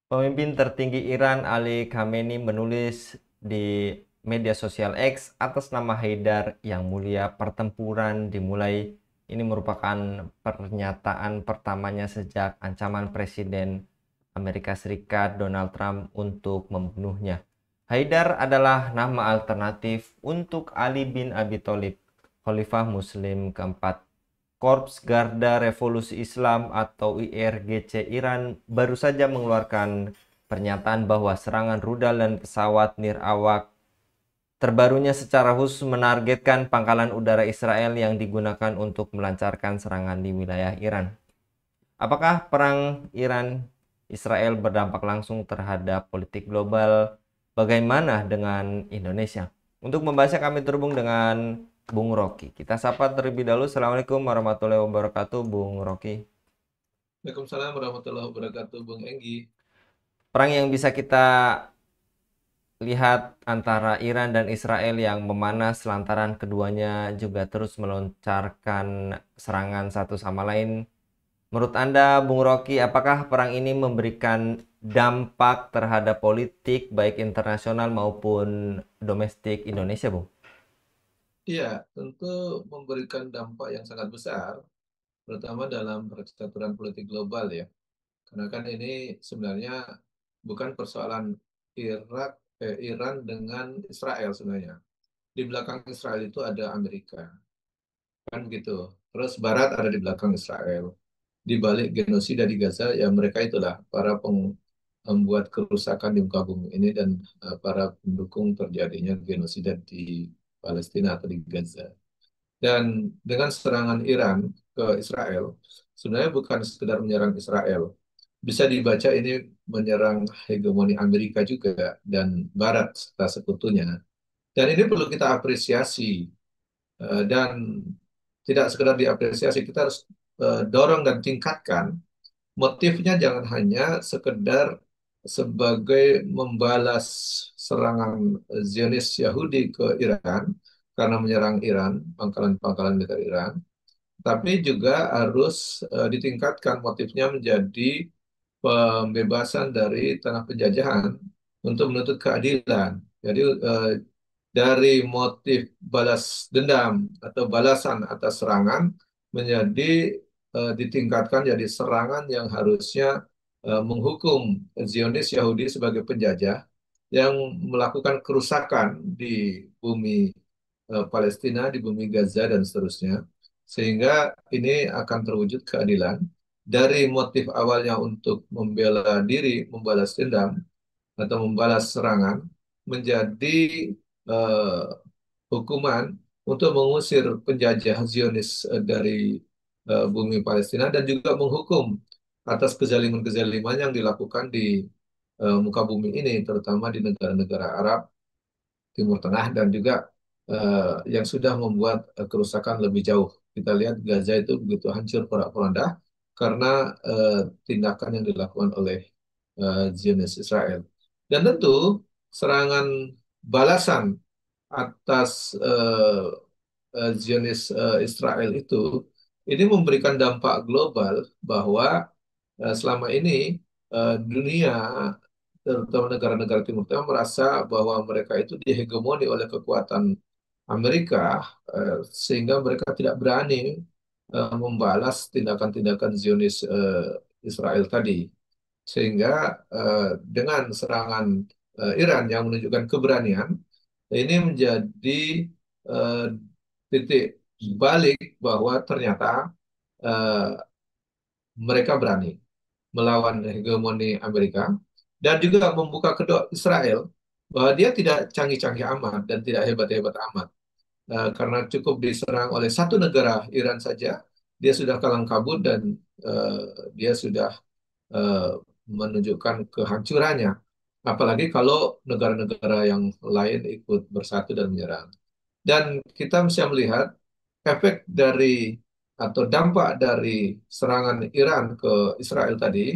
Pemimpin tertinggi Iran Ali Khamenei menulis di media sosial X atas nama Haidar yang mulia, pertempuran dimulai. Ini merupakan pernyataan pertamanya sejak ancaman Presiden Amerika Serikat Donald Trump untuk membunuhnya. Haidar adalah nama alternatif untuk Ali bin Abi Thalib, Khalifah Muslim keempat. Korps Garda Revolusi Islam atau IRGC Iran baru saja mengeluarkan pernyataan bahwa serangan rudal dan pesawat nirawak terbarunya secara khusus menargetkan pangkalan udara Israel yang digunakan untuk melancarkan serangan di wilayah Iran. Apakah perang Iran-Israel berdampak langsung terhadap politik global? Bagaimana dengan Indonesia? Untuk membahasnya kami terhubung dengan Bung Rocky. Kita sapa terlebih dahulu. Assalamualaikum warahmatullahi wabarakatuh, Bung Rocky. Waalaikumsalam warahmatullahi wabarakatuh, Bung Enggi. Perang yang bisa kita lihat antara Iran dan Israel yang memanas lantaran keduanya juga terus meloncarkan serangan satu sama lain. Menurut Anda, Bung Rocky, apakah perang ini memberikan dampak terhadap politik baik internasional maupun domestik Indonesia, Bung? Iya, tentu memberikan dampak yang sangat besar, terutama dalam percaturan politik global ya. Karena kan ini sebenarnya bukan persoalan Iran dengan Israel sebenarnya. Di belakang Israel itu ada Amerika, kan gitu. Terus Barat ada di belakang Israel. Di balik genosida di Gaza, ya mereka itulah para pembuat kerusakan di muka bumi ini dan para pendukung terjadinya genosida di Palestina atau di Gaza. Dan dengan serangan Iran ke Israel, sebenarnya bukan sekedar menyerang Israel. Bisa dibaca ini menyerang hegemoni Amerika juga dan Barat serta sekutunya. Dan ini perlu kita apresiasi dan tidak sekedar diapresiasi, kita harus dorong dan tingkatkan. Motifnya jangan hanya sekedar sebagai membalas serangan Zionis Yahudi ke Iran karena menyerang Iran, pangkalan-pangkalan militer Iran, tapi juga harus ditingkatkan motifnya menjadi pembebasan dari tanah penjajahan untuk menuntut keadilan. Jadi dari motif balas dendam atau balasan atas serangan menjadi ditingkatkan jadi serangan yang harusnya menghukum Zionis Yahudi sebagai penjajah yang melakukan kerusakan di bumi Palestina, di bumi Gaza dan seterusnya. Sehingga ini akan terwujud keadilan dari motif awalnya untuk membela diri, membalas dendam atau membalas serangan menjadi eh, hukuman untuk mengusir penjajah Zionis dari bumi Palestina dan juga menghukum atas kezaliman-kezaliman yang dilakukan di muka bumi ini, terutama di negara-negara Arab, Timur Tengah, dan juga yang sudah membuat kerusakan lebih jauh. Kita lihat Gaza itu begitu hancur porak-poranda karena tindakan yang dilakukan oleh Zionis Israel. Dan tentu serangan balasan atas Zionis Israel itu ini memberikan dampak global bahwa selama ini dunia terutama negara-negara Timur Tengah merasa bahwa mereka itu dihegemoni oleh kekuatan Amerika sehingga mereka tidak berani membalas tindakan-tindakan Zionis Israel tadi. Sehingga dengan serangan Iran yang menunjukkan keberanian, ini menjadi eh, titik balik bahwa ternyata eh, mereka berani melawan hegemoni Amerika dan juga membuka kedok Israel bahwa dia tidak canggih-canggih amat dan tidak hebat-hebat amat. Karena cukup diserang oleh satu negara, Iran saja, dia sudah kalang kabut dan eh, dia sudah eh, menunjukkan kehancurannya. Apalagi kalau negara-negara yang lain ikut bersatu dan menyerang. Dan kita bisa melihat efek dari atau dampak dari serangan Iran ke Israel tadi,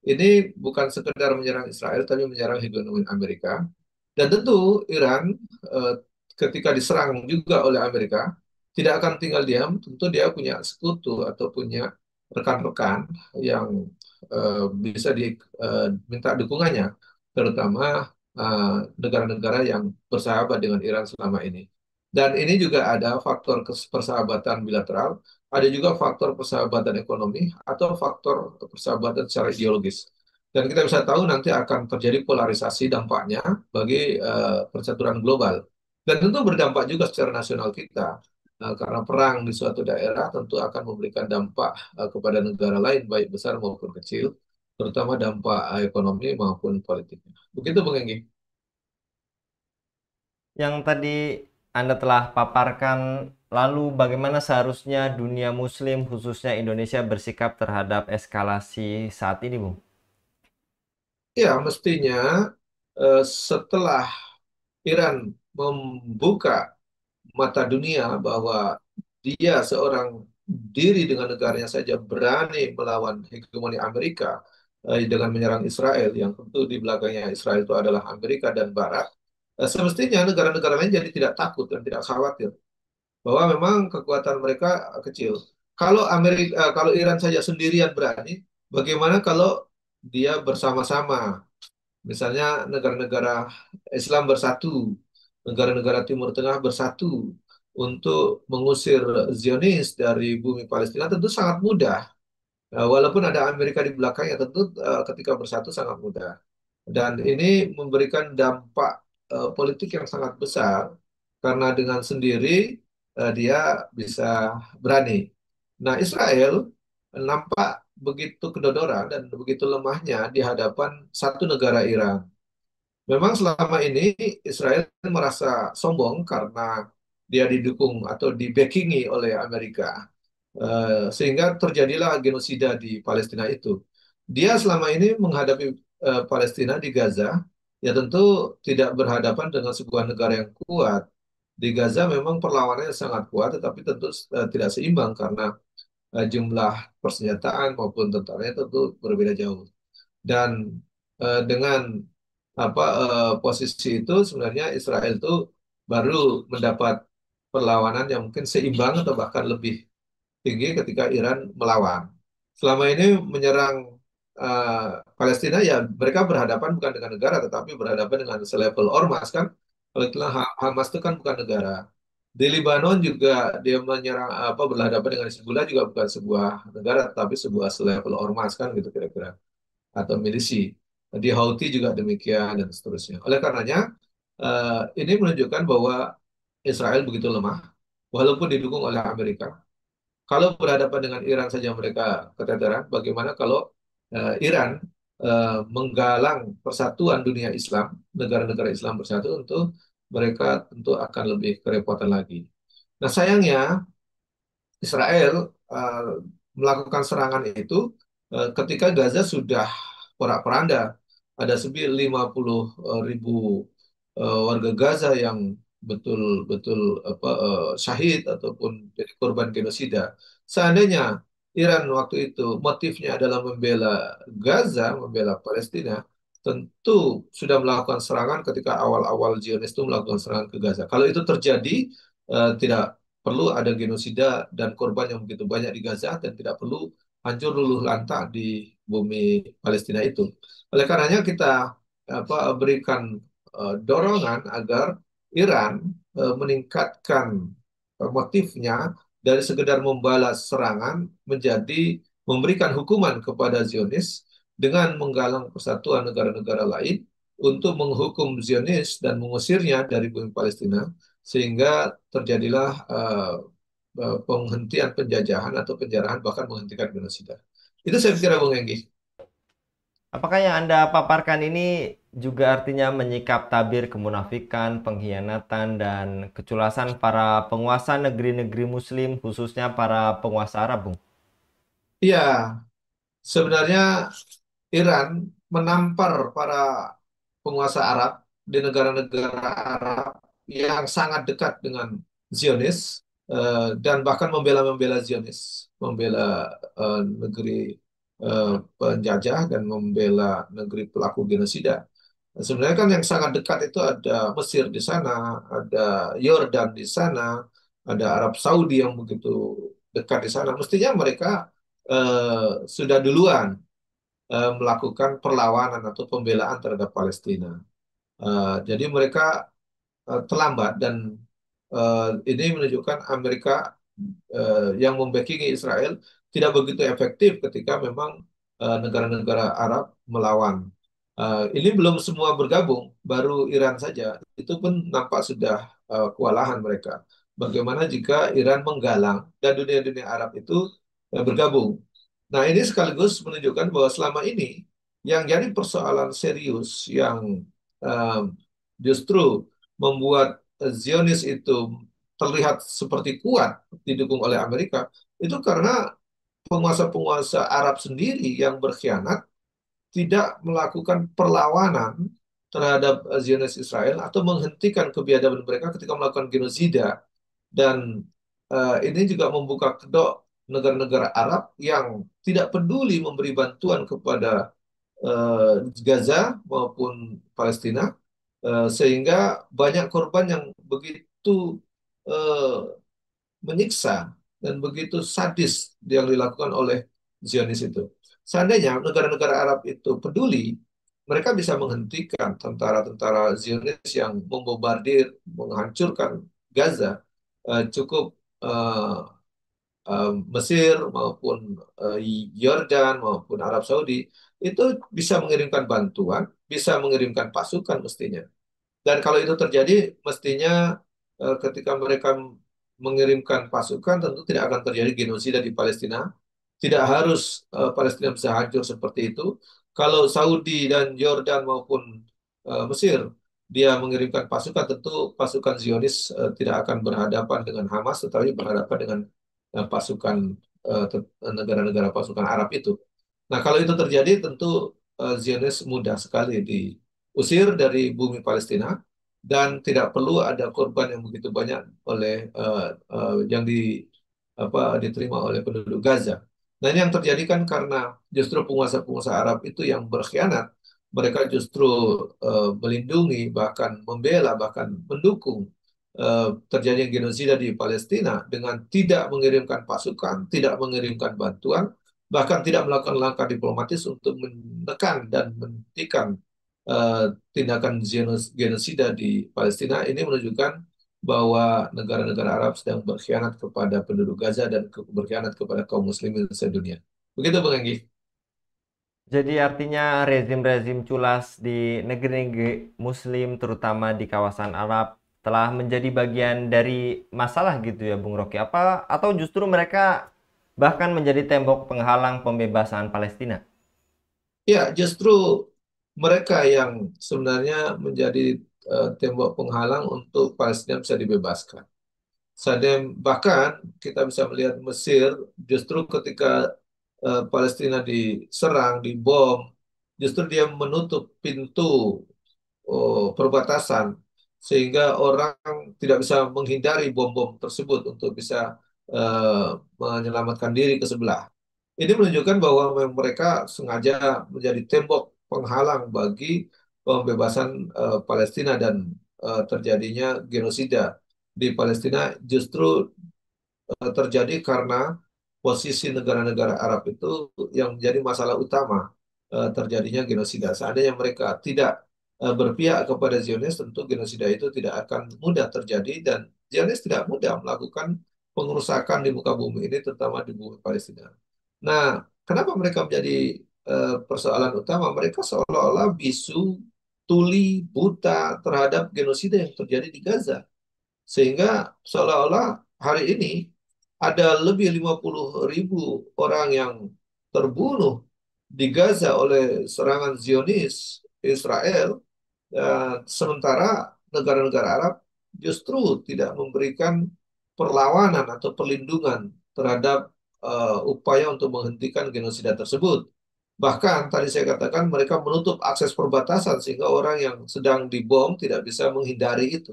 ini bukan sekedar menyerang Israel, tapi menyerang hegemoni Amerika. Dan tentu Iran eh, ketika diserang juga oleh Amerika, tidak akan tinggal diam, tentu dia punya sekutu atau punya rekan-rekan yang bisa diminta dukungannya, terutama negara-negara yang bersahabat dengan Iran selama ini. Dan ini juga ada faktor persahabatan bilateral, ada juga faktor persahabatan ekonomi, atau faktor persahabatan secara ideologis. Dan kita bisa tahu nanti akan terjadi polarisasi dampaknya bagi percaturan global. Dan tentu berdampak juga secara nasional kita. Karena perang di suatu daerah tentu akan memberikan dampak kepada negara lain, baik besar maupun kecil, terutama dampak ekonomi maupun politiknya. Begitu, Bung Enggi. Yang tadi Anda telah paparkan, lalu bagaimana seharusnya dunia muslim khususnya Indonesia bersikap terhadap eskalasi saat ini, Bung? Ya, mestinya setelah Iran membuka mata dunia bahwa dia seorang diri dengan negaranya saja berani melawan hegemoni Amerika dengan menyerang Israel, yang tentu di belakangnya Israel itu adalah Amerika dan Barat, semestinya negara-negara lain jadi tidak takut dan tidak khawatir bahwa memang kekuatan mereka kecil. Kalau kalau Iran saja sendirian berani, bagaimana kalau dia bersama-sama? Misalnya negara-negara Islam bersatu, negara-negara Timur Tengah bersatu untuk mengusir Zionis dari bumi Palestina, tentu sangat mudah. Walaupun ada Amerika di belakangnya, tentu ketika bersatu sangat mudah. Dan ini memberikan dampak politik yang sangat besar karena dengan sendiri dia bisa berani. Nah, Israel nampak begitu kedodoran dan begitu lemahnya di hadapan satu negara Iran. Memang selama ini Israel merasa sombong karena dia didukung atau dibackingi oleh Amerika. Sehingga terjadilah genosida di Palestina itu. Dia selama ini menghadapi Palestina di Gaza, ya tentu tidak berhadapan dengan sebuah negara yang kuat. Di Gaza memang perlawanannya sangat kuat, tetapi tentu tidak seimbang karena jumlah persenjataan maupun tentaranya tentu berbeda jauh. Dan dengan posisi itu sebenarnya Israel itu baru mendapat perlawanan yang mungkin seimbang atau bahkan lebih tinggi ketika Iran melawan. Selama ini menyerang Palestina, ya mereka berhadapan bukan dengan negara tetapi berhadapan dengan selevel ormas kan. Kalau istilah Hamas itu kan bukan negara. Di Lebanon juga dia menyerang berhadapan dengan Hizbullah juga bukan sebuah negara tapi sebuah selevel ormas kan gitu kira-kira, atau milisi. Di Houthi juga demikian dan seterusnya. Oleh karenanya ini menunjukkan bahwa Israel begitu lemah walaupun didukung oleh Amerika. Kalau berhadapan dengan Iran saja mereka keteteran, bagaimana kalau Iran menggalang persatuan dunia Islam, negara-negara Islam bersatu, untuk mereka tentu akan lebih kerepotan lagi. Nah, sayangnya Israel melakukan serangan itu ketika Gaza sudah porak-poranda. Ada 50 ribu warga Gaza yang betul-betul syahid ataupun jadi korban genosida. Seandainya Iran waktu itu motifnya adalah membela Gaza, membela Palestina, tentu sudah melakukan serangan ketika awal-awal Zionis itu melakukan serangan ke Gaza. Kalau itu terjadi, tidak perlu ada genosida dan korban yang begitu banyak di Gaza dan tidak perlu hancur luluh lantak di bumi Palestina itu. Oleh karenanya kita berikan dorongan agar Iran meningkatkan motifnya dari sekedar membalas serangan menjadi memberikan hukuman kepada Zionis dengan menggalang persatuan negara-negara lain untuk menghukum Zionis dan mengusirnya dari bumi Palestina sehingga terjadilah penghentian penjajahan atau penjarahan bahkan menghentikan genosida. Itu saya kira Bung Enggi. Apakah yang Anda paparkan ini juga artinya menyikap tabir kemunafikan, pengkhianatan, dan keculasan para penguasa negeri-negeri Muslim, khususnya para penguasa Arab, Bung? Iya, sebenarnya Iran menampar para penguasa Arab di negara-negara Arab yang sangat dekat dengan Zionis dan bahkan membela-membela Zionis, membela negeri penjajah dan membela negeri pelaku genosida. Sebenarnya kan yang sangat dekat itu ada Mesir di sana, ada Yordan di sana, ada Arab Saudi yang begitu dekat di sana. Mestinya mereka sudah duluan melakukan perlawanan atau pembelaan terhadap Palestina. Jadi mereka terlambat dan ini menunjukkan Amerika yang membackingi Israel tidak begitu efektif ketika memang negara-negara Arab melawan. Ini belum semua bergabung, baru Iran saja. Itu pun nampak sudah kewalahan mereka. Bagaimana jika Iran menggalang dan dunia-dunia Arab itu bergabung? Nah, ini sekaligus menunjukkan bahwa selama ini yang jadi persoalan serius yang eh, justru membuat Zionis itu terlihat seperti kuat didukung oleh Amerika, itu karena penguasa-penguasa Arab sendiri yang berkhianat tidak melakukan perlawanan terhadap Zionis Israel atau menghentikan kebiadaban mereka ketika melakukan genosida. Dan ini juga membuka kedok negara-negara Arab yang tidak peduli memberi bantuan kepada Gaza maupun Palestina, sehingga banyak korban yang begitu eh, menyiksa dan begitu sadis yang dilakukan oleh Zionis itu. Seandainya negara-negara Arab itu peduli, mereka bisa menghentikan tentara-tentara Zionis yang membombardir, menghancurkan Gaza. Cukup eh, Mesir maupun Yordan maupun Arab Saudi itu bisa mengirimkan bantuan, bisa mengirimkan pasukan mestinya. Dan kalau itu terjadi, mestinya ketika mereka mengirimkan pasukan, tentu tidak akan terjadi genosida di Palestina. Tidak harus Palestina bisa hancur seperti itu. Kalau Saudi dan Yordan maupun Mesir, dia mengirimkan pasukan, tentu pasukan Zionis tidak akan berhadapan dengan Hamas, tetapi berhadapan dengan pasukan negara-negara pasukan Arab itu. Nah, kalau itu terjadi, tentu Zionis mudah sekali diusir dari bumi Palestina dan tidak perlu ada korban yang begitu banyak oleh yang diterima oleh penduduk Gaza. Nah, ini yang terjadi kan karena justru penguasa-penguasa Arab itu yang berkhianat. Mereka justru melindungi, bahkan membela, bahkan mendukung terjadinya genosida di Palestina dengan tidak mengirimkan pasukan, tidak mengirimkan bantuan, bahkan tidak melakukan langkah diplomatis untuk menekan dan menghentikan eh, tindakan genosida di Palestina. Ini menunjukkan bahwa negara-negara Arab sedang berkhianat kepada penduduk Gaza dan berkhianat kepada kaum muslimin sedunia. Begitu Bang Enggi. Jadi artinya rezim-rezim culas di negeri-negeri Muslim, terutama di kawasan Arab, telah menjadi bagian dari masalah gitu ya, Bung Rocky. Apa atau justru mereka bahkan menjadi tembok penghalang pembebasan Palestina? Ya, justru mereka yang sebenarnya menjadi tembok penghalang untuk Palestina bisa dibebaskan. Bahkan kita bisa melihat Mesir justru ketika Palestina diserang, dibom, justru dia menutup pintu perbatasan sehingga orang tidak bisa menghindari bom-bom tersebut untuk bisa menyelamatkan diri ke sebelah. Ini menunjukkan bahwa memang mereka sengaja menjadi tembok penghalang bagi pembebasan Palestina dan terjadinya genosida di Palestina justru terjadi karena posisi negara-negara Arab itu yang menjadi masalah utama terjadinya genosida. Seandainya mereka tidak berpihak kepada Zionis, tentu genosida itu tidak akan mudah terjadi dan Zionis tidak mudah melakukan pengerusakan di muka bumi ini, terutama di bumi Palestina. Nah, kenapa mereka menjadi persoalan utama? Mereka seolah-olah bisu, tuli, buta terhadap genosida yang terjadi di Gaza. Sehingga seolah-olah hari ini ada lebih 50.000 orang yang terbunuh di Gaza oleh serangan Zionis Israel, sementara negara-negara Arab justru tidak memberikan perlawanan atau perlindungan terhadap upaya untuk menghentikan genosida tersebut. Bahkan tadi saya katakan mereka menutup akses perbatasan sehingga orang yang sedang dibom tidak bisa menghindari itu.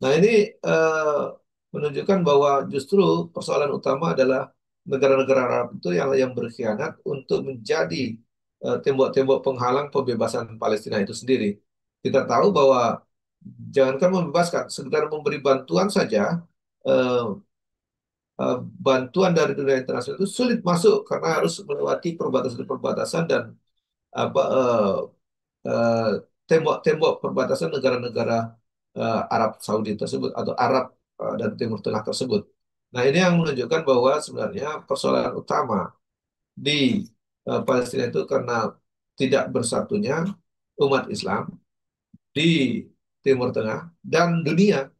Nah, ini eh, menunjukkan bahwa justru persoalan utama adalah negara-negara Arab itu yang berkhianat untuk menjadi tembok-tembok penghalang pembebasan Palestina itu sendiri. Kita tahu bahwa jangankan membebaskan, sekedar memberi bantuan saja, eh, bantuan dari dunia internasional itu sulit masuk karena harus melewati perbatasan-perbatasan dan apa eh, tembok-tembok perbatasan negara-negara Arab Saudi tersebut atau Arab dan Timur Tengah tersebut. Nah, ini yang menunjukkan bahwa sebenarnya persoalan utama di Palestina itu karena tidak bersatunya umat Islam di Timur Tengah dan dunia.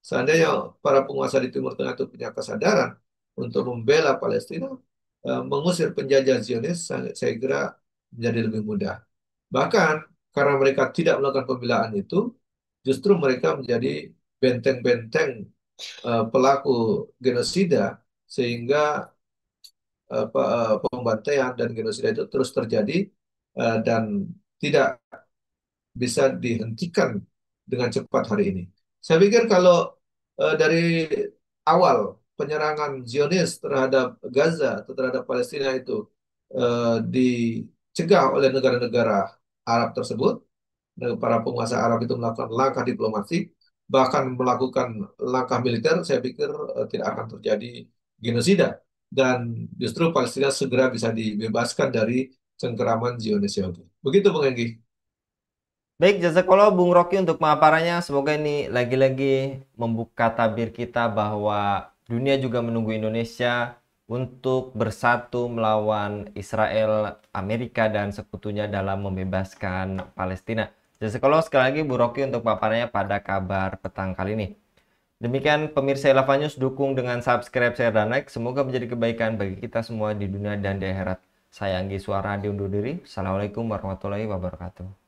Seandainya para penguasa di Timur Tengah itu punya kesadaran untuk membela Palestina, mengusir penjajah Zionis, saya kira menjadi lebih mudah. Bahkan karena mereka tidak melakukan pembelaan itu, justru mereka menjadi benteng-benteng pelaku genosida, sehingga pembantaian dan genosida itu terus terjadi dan tidak bisa dihentikan dengan cepat hari ini. Saya pikir kalau dari awal penyerangan Zionis terhadap Gaza atau terhadap Palestina itu dicegah oleh negara-negara Arab tersebut, para penguasa Arab itu melakukan langkah diplomasi, bahkan melakukan langkah militer, saya pikir tidak akan terjadi genosida. Dan justru Palestina segera bisa dibebaskan dari cengkeraman Zionis Yahudi. Begitu, Bung Enggi. Baik, jazakallah Bung Rocky untuk pemaparannya. Semoga ini lagi-lagi membuka tabir kita bahwa dunia juga menunggu Indonesia untuk bersatu melawan Israel, Amerika, dan sekutunya dalam membebaskan Palestina. Jazakallah sekali lagi Bung Rocky untuk paparannya pada kabar petang kali ini. Demikian pemirsa Elava News, dukung dengan subscribe, share, dan like. Semoga menjadi kebaikan bagi kita semua di dunia dan di akhirat. Saya Anggi Suara diundur diri. Assalamualaikum warahmatullahi wabarakatuh.